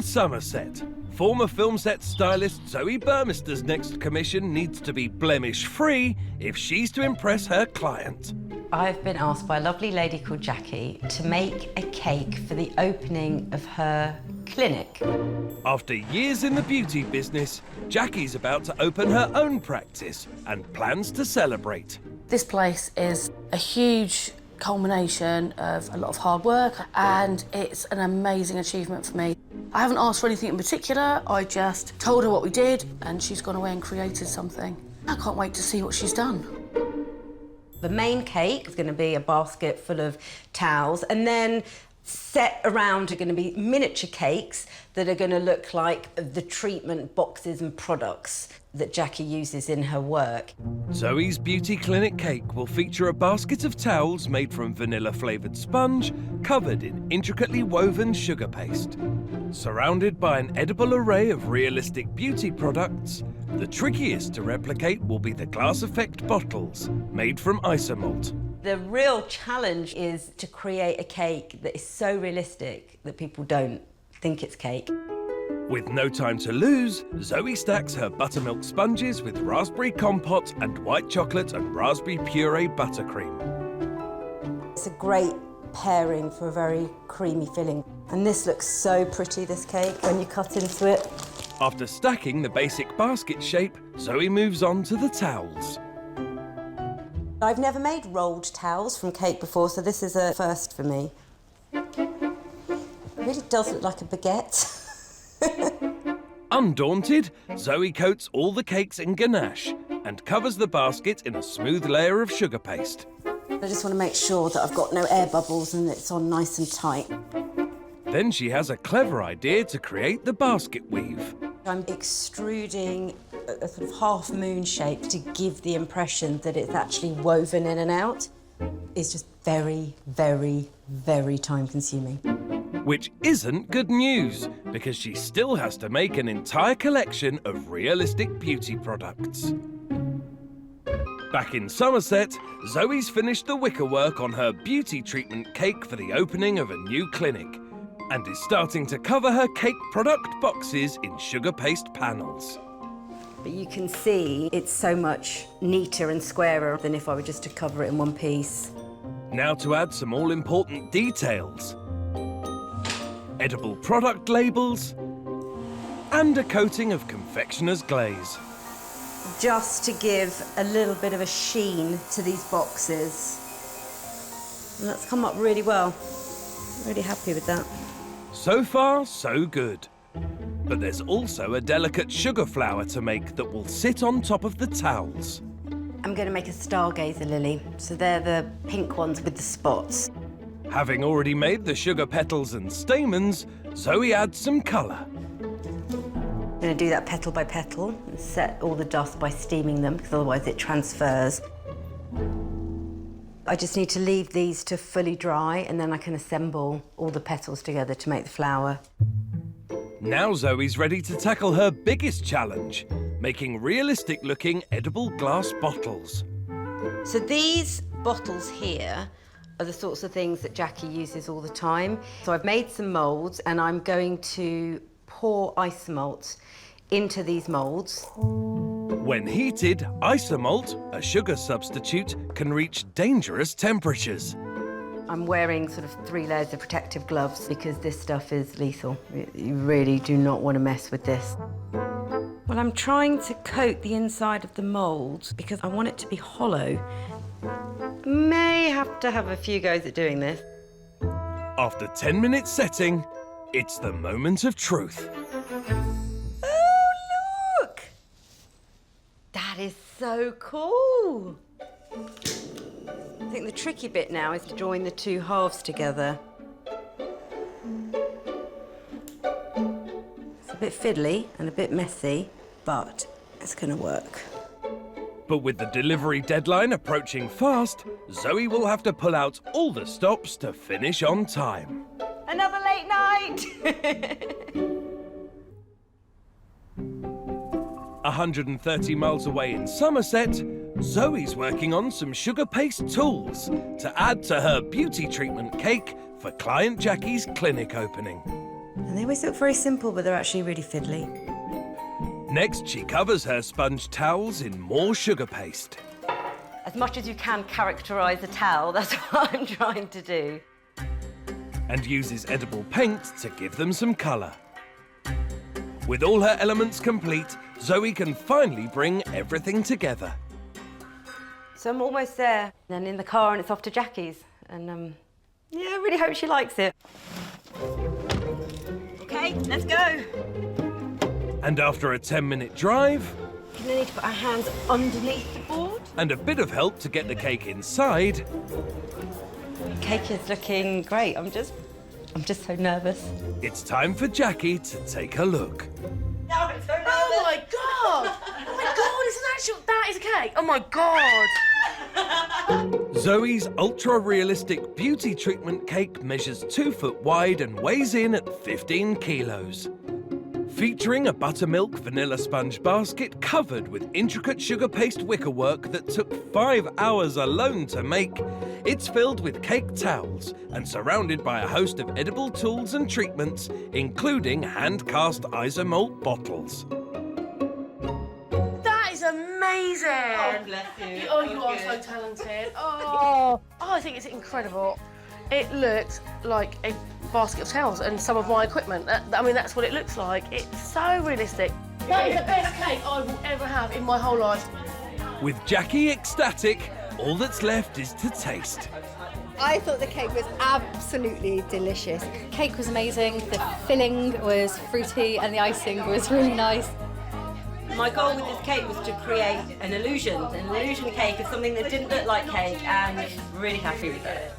Somerset, former film set stylist Zoe Burmister's next commission needs to be blemish-free if she's to impress her client. I've been asked by a lovely lady called Jackie to make a cake for the opening of her clinic. After years in the beauty business, Jackie's about to open her own practice and plans to celebrate. This place is a huge culmination of a lot of hard work, and it's an amazing achievement for me. I haven't asked for anything in particular, I just told her what we did and she's gone away and created something. I can't wait to see what she's done. The main cake is going to be a basket full of towels, and then set around are going to be miniature cakes that are going to look like the treatment boxes and products that Jackie uses in her work. Zoe's beauty clinic cake will feature a basket of towels made from vanilla-flavoured sponge covered in intricately woven sugar paste. Surrounded by an edible array of realistic beauty products, the trickiest to replicate will be the glass effect bottles made from isomalt. The real challenge is to create a cake that is so realistic that people don't think it's cake. With no time to lose, Zoe stacks her buttermilk sponges with raspberry compote and white chocolate and raspberry puree buttercream. It's a great pairing for a very creamy filling. And this looks so pretty, this cake, when you cut into it. After stacking the basic basket shape, Zoe moves on to the towels. I've never made rolled towels from cake before, so this is a first for me. It really does look like a baguette. Undaunted, Zoe coats all the cakes in ganache and covers the basket in a smooth layer of sugar paste. I just want to make sure that I've got no air bubbles and it's on nice and tight. Then she has a clever idea to create the basket weave. I'm extruding a sort of half moon shape to give the impression that it's actually woven in and out. It's just very, very, very time consuming. Which isn't good news, because she still has to make an entire collection of realistic beauty products. Back in Somerset, Zoe's finished the wickerwork on her beauty treatment cake for the opening of a new clinic, and is starting to cover her cake product boxes in sugar paste panels. But you can see it's so much neater and squarer than if I were just to cover it in one piece. Now to add some all-important details. Edible product labels, and a coating of confectioner's glaze. Just to give a little bit of a sheen to these boxes. And that's come up really well. Really happy with that. So far, so good. But there's also a delicate sugar flower to make that will sit on top of the towels. I'm going to make a Stargazer lily. So they're the pink ones with the spots. Having already made the sugar petals and stamens, Zoe adds some colour. I'm going to do that petal by petal and set all the dust by steaming them, because otherwise it transfers. I just need to leave these to fully dry, and then I can assemble all the petals together to make the flower. Now Zoe's ready to tackle her biggest challenge, making realistic-looking edible glass bottles. So these bottles here are the sorts of things that Jackie uses all the time. So I've made some moulds, and I'm going to pour isomalt into these moulds. When heated, isomalt, a sugar substitute, can reach dangerous temperatures. I'm wearing sort of 3 layers of protective gloves because this stuff is lethal. You really do not want to mess with this. Well, I'm trying to coat the inside of the mould because I want it to be hollow. May have to have a few goes at doing this. After 10 minutes setting, it's the moment of truth. Oh, look! That is so cool. I think the tricky bit now is to join the two halves together. It's a bit fiddly and a bit messy, but it's going to work. But with the delivery deadline approaching fast, Zoe will have to pull out all the stops to finish on time. Another late night! 130 miles away in Somerset, Zoe's working on some sugar paste tools to add to her beauty treatment cake for client Jackie's clinic opening. And they always look very simple, but they're actually really fiddly. Next, she covers her sponge towels in more sugar paste. As much as you can characterise a towel, that's what I'm trying to do. And uses edible paint to give them some colour. With all her elements complete, Zoe can finally bring everything together. So I'm almost there. Then in the car and it's off to Jackie's. And yeah, I really hope she likes it. Okay, let's go. And after a 10-minute drive, We need to put our hands underneath the board. and a bit of help to get the cake inside, Cake is looking great. I'm just so nervous. it's time for Jackie to take a look. No, I'm so nervous. Oh my god! Oh my god, it's an actual. That is a cake! Oh my god! Zoe's ultra-realistic beauty treatment cake measures 2 foot wide and weighs in at 15 kilos. Featuring a buttermilk vanilla sponge basket covered with intricate sugar paste wickerwork that took 5 hours alone to make, it's filled with cake towels and surrounded by a host of edible tools and treatments, including hand-cast isomalt bottles. That is amazing! Oh, bless you. Oh, you are so talented. Oh, I think it's incredible. It looks like a basket of towels and some of my equipment. I mean, that's what it looks like. It's so realistic. That is the best cake I will ever have in my whole life. With Jackie ecstatic, all that's left is to taste. I thought the cake was absolutely delicious. Cake was amazing, the filling was fruity and the icing was really nice. My goal with this cake was to create an illusion cake of something that didn't look like cake, and I'm really happy with it.